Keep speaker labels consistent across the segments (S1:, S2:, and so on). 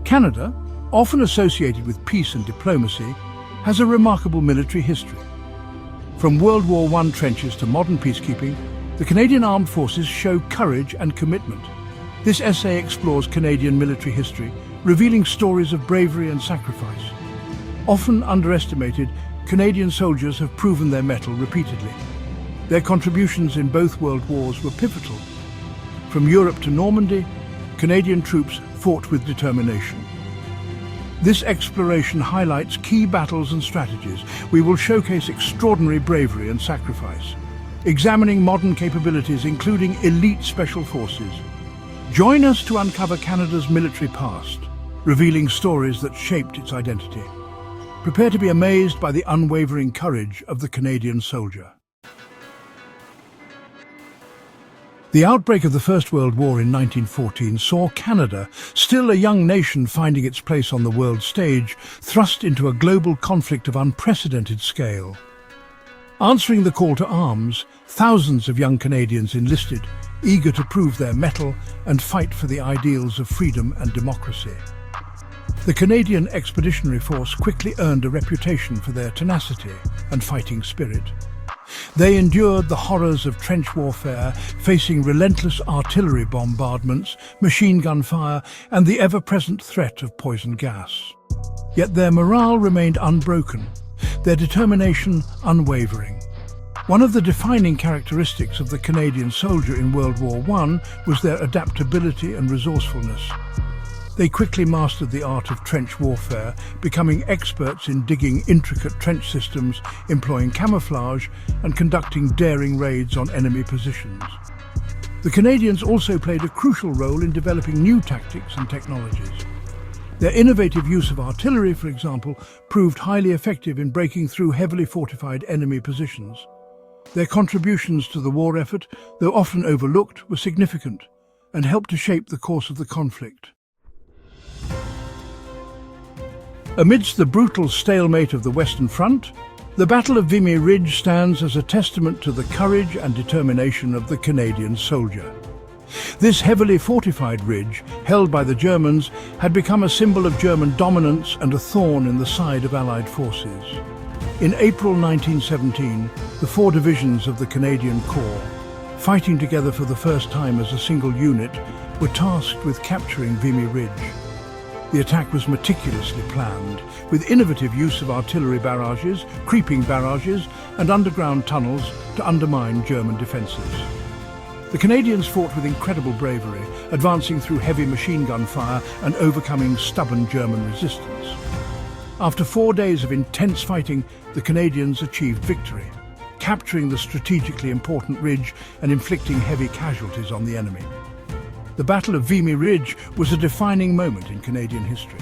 S1: Canada, often associated with peace and diplomacy, has a remarkable military history. From World War I trenches to modern peacekeeping, the Canadian Armed Forces show courage and commitment. This essay explores Canadian military history, revealing stories of bravery and sacrifice. Often underestimated, Canadian soldiers have proven their mettle repeatedly. Their contributions in both world wars were pivotal. From Europe to Normandy, Canadian troops fought with determination. This exploration highlights key battles and strategies. We will showcase extraordinary bravery and sacrifice, examining modern capabilities including elite special forces. Join us to uncover Canada's military past, revealing stories that shaped its identity. Prepare to be amazed by the unwavering courage of the Canadian soldier. The outbreak of the First World War in 1914 saw Canada, still a young nation finding its place on the world stage, thrust into a global conflict of unprecedented scale. Answering the call to arms, thousands of young Canadians enlisted, eager to prove their mettle and fight for the ideals of freedom and democracy. The Canadian Expeditionary Force quickly earned a reputation for their tenacity and fighting spirit. They endured the horrors of trench warfare, facing relentless artillery bombardments, machine gun fire, and the ever-present threat of poison gas. Yet their morale remained unbroken, their determination unwavering. One of the defining characteristics of the Canadian soldier in World War I was their adaptability and resourcefulness. They quickly mastered the art of trench warfare, becoming experts in digging intricate trench systems, employing camouflage, and conducting daring raids on enemy positions. The Canadians also played a crucial role in developing new tactics and technologies. Their innovative use of artillery, for example, proved highly effective in breaking through heavily fortified enemy positions. Their contributions to the war effort, though often overlooked, were significant and helped to shape the course of the conflict. Amidst the brutal stalemate of the Western Front, the Battle of Vimy Ridge stands as a testament to the courage and determination of the Canadian soldier. This heavily fortified ridge, held by the Germans, had become a symbol of German dominance and a thorn in the side of Allied forces. In April 1917, the 4 divisions of the Canadian Corps, fighting together for the first time as a single unit, were tasked with capturing Vimy Ridge. The attack was meticulously planned, with innovative use of artillery barrages, creeping barrages, and underground tunnels to undermine German defences. The Canadians fought with incredible bravery, advancing through heavy machine gun fire and overcoming stubborn German resistance. After 4 days of intense fighting, the Canadians achieved victory, capturing the strategically important ridge and inflicting heavy casualties on the enemy. The Battle of Vimy Ridge was a defining moment in Canadian history.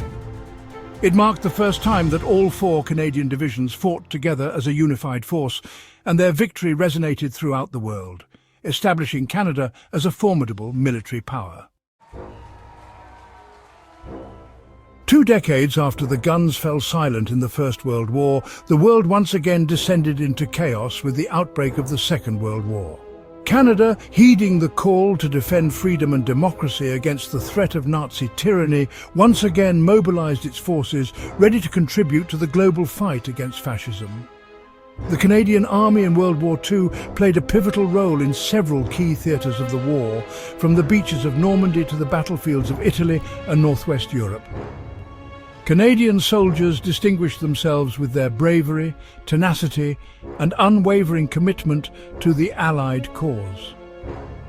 S1: It marked the first time that all 4 Canadian divisions fought together as a unified force, and their victory resonated throughout the world, establishing Canada as a formidable military power. 2 decades after the guns fell silent in the First World War, the world once again descended into chaos with the outbreak of the Second World War. Canada, heeding the call to defend freedom and democracy against the threat of Nazi tyranny, once again mobilized its forces, ready to contribute to the global fight against fascism. The Canadian Army in World War II played a pivotal role in several key theatres of the war, from the beaches of Normandy to the battlefields of Italy and northwest Europe. Canadian soldiers distinguished themselves with their bravery, tenacity, and unwavering commitment to the Allied cause.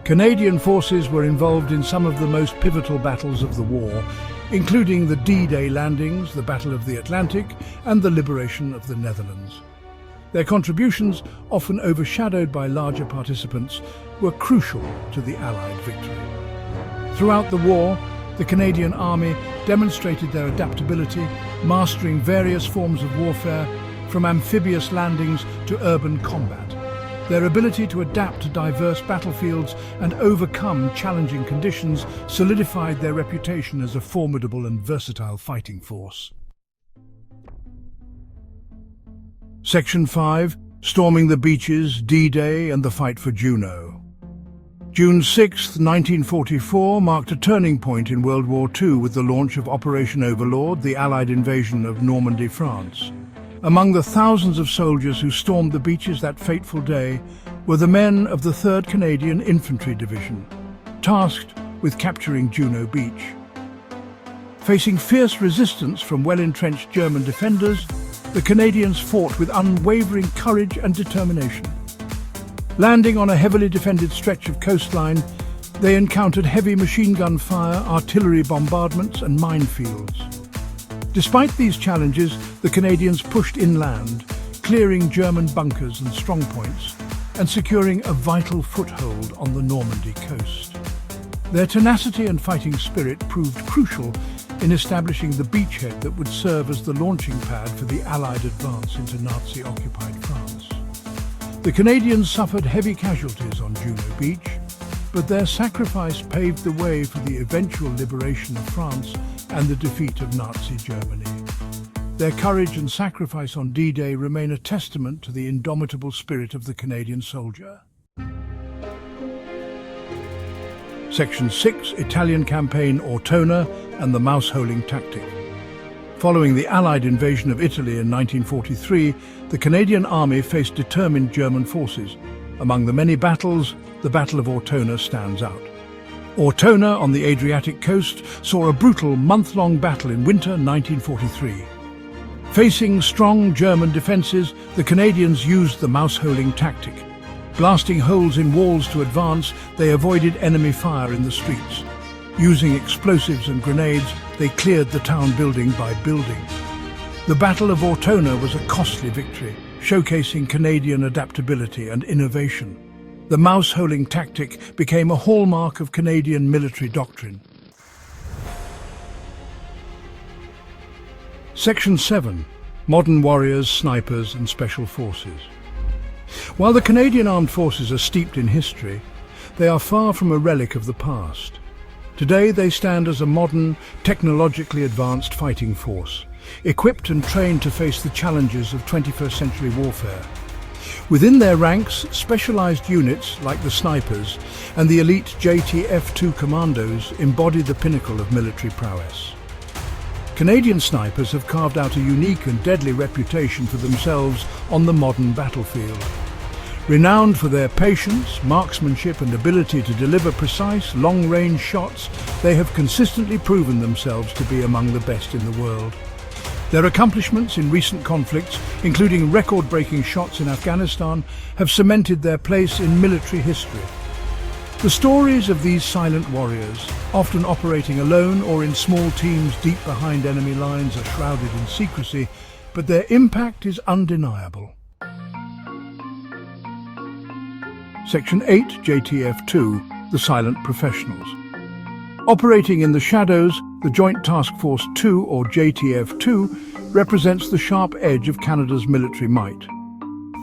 S1: Canadian forces were involved in some of the most pivotal battles of the war, including the D-Day landings, the Battle of the Atlantic, and the liberation of the Netherlands. Their contributions, often overshadowed by larger participants, were crucial to the Allied victory. Throughout the war, the Canadian Army demonstrated their adaptability, mastering various forms of warfare, from amphibious landings to urban combat. Their ability to adapt to diverse battlefields and overcome challenging conditions solidified their reputation as a formidable and versatile fighting force. Section 5. Storming the Beaches, D-Day and the Fight for Juno. June 6, 1944 marked a turning point in World War II with the launch of Operation Overlord, the Allied invasion of Normandy, France. Among the thousands of soldiers who stormed the beaches that fateful day were the men of the 3rd Canadian Infantry Division, tasked with capturing Juno Beach. Facing fierce resistance from well-entrenched German defenders, the Canadians fought with unwavering courage and determination. Landing on a heavily defended stretch of coastline, they encountered heavy machine gun fire, artillery bombardments and minefields. Despite these challenges, the Canadians pushed inland, clearing German bunkers and strongpoints, and securing a vital foothold on the Normandy coast. Their tenacity and fighting spirit proved crucial in establishing the beachhead that would serve as the launching pad for the Allied advance into Nazi-occupied France. The Canadians suffered heavy casualties on Juno Beach, but their sacrifice paved the way for the eventual liberation of France and the defeat of Nazi Germany. Their courage and sacrifice on D-Day remain a testament to the indomitable spirit of the Canadian soldier. Section 6, Italian Campaign Ortona and the Mouse-holing Tactic. Following the Allied invasion of Italy in 1943, the Canadian Army faced determined German forces. Among the many battles, the Battle of Ortona stands out. Ortona, on the Adriatic coast, saw a brutal month-long battle in winter 1943. Facing strong German defences, the Canadians used the mouse-holing tactic. Blasting holes in walls to advance, they avoided enemy fire in the streets. Using explosives and grenades, they cleared the town building by building. The Battle of Ortona was a costly victory, showcasing Canadian adaptability and innovation. The mouse-holing tactic became a hallmark of Canadian military doctrine. Section 7. Modern Warriors, Snipers and Special Forces. While the Canadian Armed Forces are steeped in history, they are far from a relic of the past. Today they stand as a modern, technologically advanced fighting force, equipped and trained to face the challenges of 21st century warfare. Within their ranks, specialized units like the Snipers and the elite JTF-2 Commandos embody the pinnacle of military prowess. Canadian snipers have carved out a unique and deadly reputation for themselves on the modern battlefield. Renowned for their patience, marksmanship and ability to deliver precise, long-range shots, they have consistently proven themselves to be among the best in the world. Their accomplishments in recent conflicts, including record-breaking shots in Afghanistan, have cemented their place in military history. The stories of these silent warriors, often operating alone or in small teams deep behind enemy lines, are shrouded in secrecy, but their impact is undeniable. Section 8, JTF-2, the Silent Professionals. Operating in the shadows, the Joint Task Force 2, or JTF-2, represents the sharp edge of Canada's military might.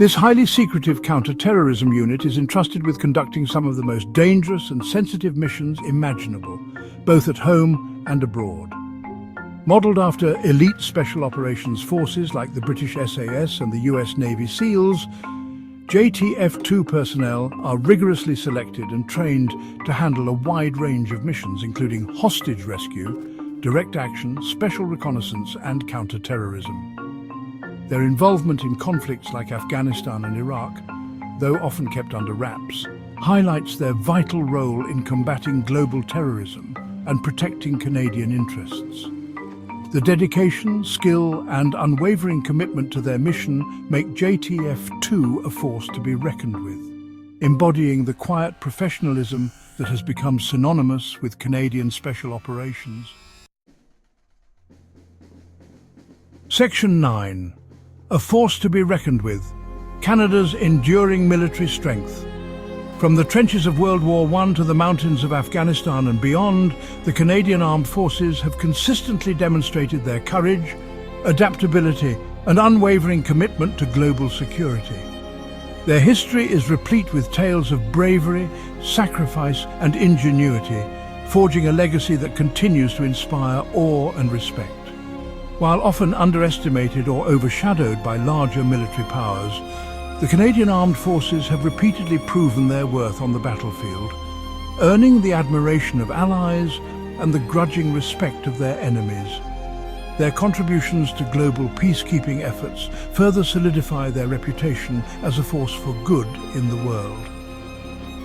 S1: This highly secretive counter-terrorism unit is entrusted with conducting some of the most dangerous and sensitive missions imaginable, both at home and abroad. Modelled after elite special operations forces like the British SAS and the US Navy SEALs, JTF-2 personnel are rigorously selected and trained to handle a wide range of missions, including hostage rescue, direct action, special reconnaissance and counter-terrorism. Their involvement in conflicts like Afghanistan and Iraq, though often kept under wraps, highlights their vital role in combating global terrorism and protecting Canadian interests. The dedication, skill and unwavering commitment to their mission make JTF-2 a force to be reckoned with, embodying the quiet professionalism that has become synonymous with Canadian Special Operations. Section 9. A force to be reckoned with. Canada's enduring military strength. From the trenches of World War I to the mountains of Afghanistan and beyond, the Canadian Armed Forces have consistently demonstrated their courage, adaptability, and unwavering commitment to global security. Their history is replete with tales of bravery, sacrifice, and ingenuity, forging a legacy that continues to inspire awe and respect. While often underestimated or overshadowed by larger military powers, the Canadian Armed Forces have repeatedly proven their worth on the battlefield, earning the admiration of allies and the grudging respect of their enemies. Their contributions to global peacekeeping efforts further solidify their reputation as a force for good in the world.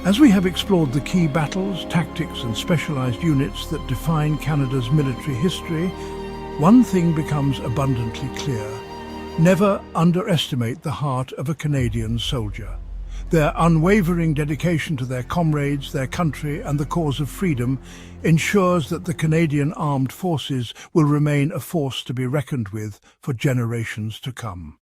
S1: As we have explored the key battles, tactics and specialized units that define Canada's military history, one thing becomes abundantly clear. Never underestimate the heart of a Canadian soldier. Their unwavering dedication to their comrades, their country and the cause of freedom ensures that the Canadian Armed Forces will remain a force to be reckoned with for generations to come.